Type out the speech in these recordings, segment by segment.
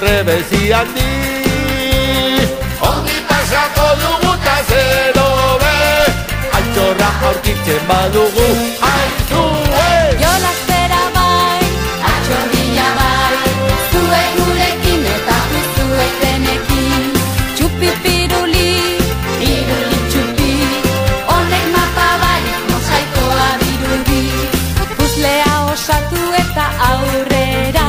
trebezi handi. Ongi pasako dugu ta zero be, altxorra aurkitzen badugu, aizue! Jolastera bai, altxorria bai, zuek gurekin eta zuek denekin. Txupi piruli, piruli txupi, honek mapa barik mosaikoa dirudi. Puzzlea osatu eta aurrera,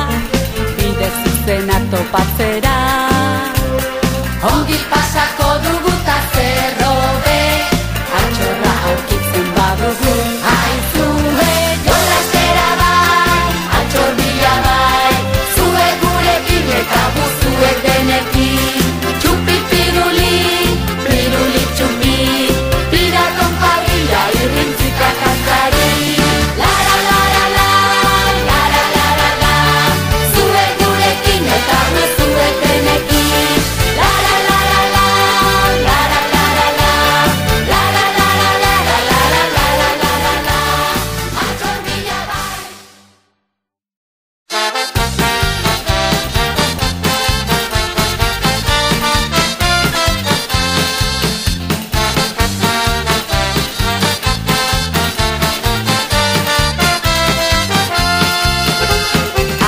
bide zuzena topatzera. Ongi pasako dugu ta zerro be, altxorra aurkitzen badugu, aizue! Jolastera bai, altxorria bai, zuek gurekin eta zuek denekin. Txupi piruli, piruli txupi, piraton familia irrintzika kantari. Lara, lara, la, lara, lara, la, zuek gurekin eta zuek denekin. Lara, lara, la, lara, lara, la, lara, lara, lara, lara, lara, lara, la, altxorria bai.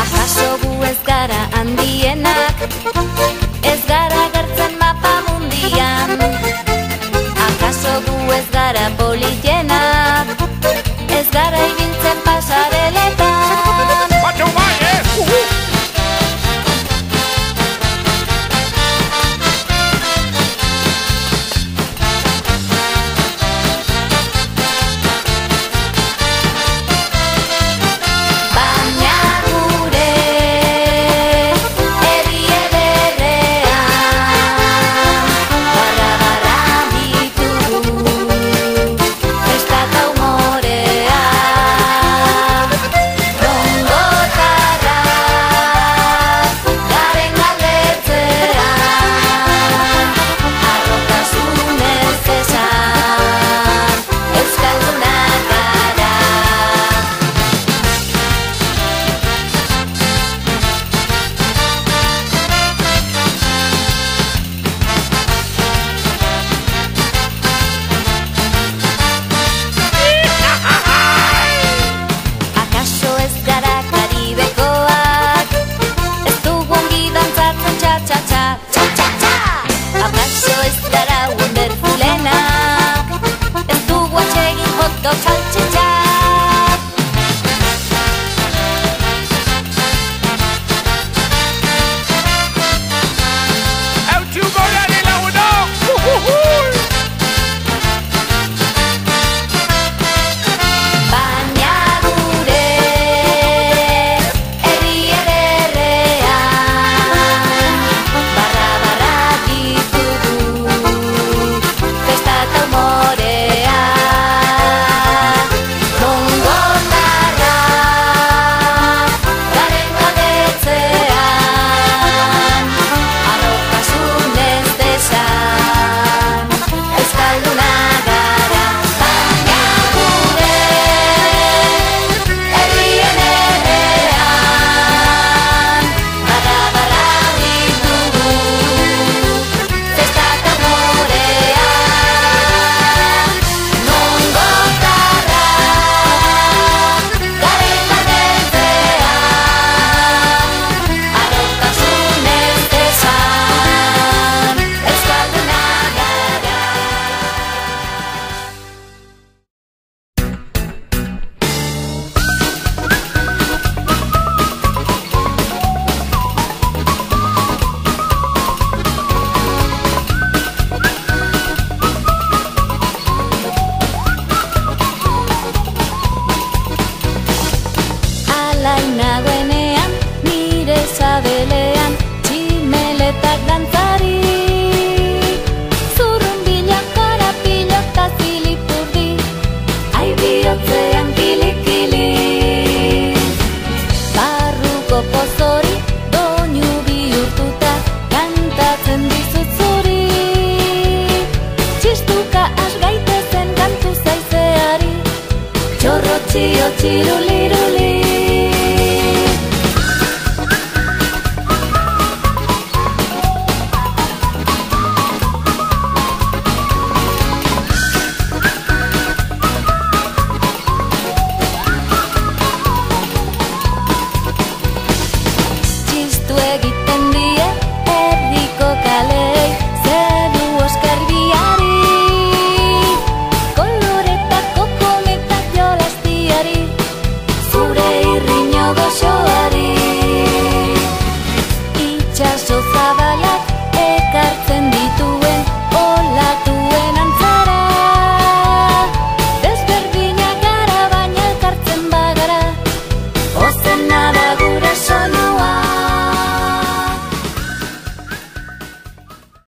Akaso gu ez gara handienak, ez gara gertzen mapa mundian. Akaso gu ez gara politenak, ez gara ibiltzen pasareletan. Batxo bai, Baina gure herri ederrean, barra-barra ditugu, festa eta umorea. Rongotarrak garen galdetzean, arrotasunez esan, euskaldunak gara. Akaso ez gara karibekoak, ez dugu ongi dantzatzen txa-txa-txa, txa-txa-txa. Akaso ez gara wonderfulenak, ez dugu atsegin hot dog saltxitxak. eutxu gorari laguno! Baina gure herri ederrean, barra-barra ditugu, festa eta umorea. Rongotarrak garen galdetzean, arrotasunez desan, euskaldunak gara. Baina gure herri ederrean, barra-barra ditugu, festa eta umorea. Rongotarrak garen galdetzean, arrotasunez desan, euskaldunak gara. Alain nagoenean, nire sabelean, tximeletak dantzari. Zurrunbilak, korapilak eta zilipurdi, ai bihotzean kili-kili. Barruko pozori, doinu bihurtuta, kantatzen dizut zuri. Txistuka has gaitezen kantu zaizeari, txorro txio txiruliru.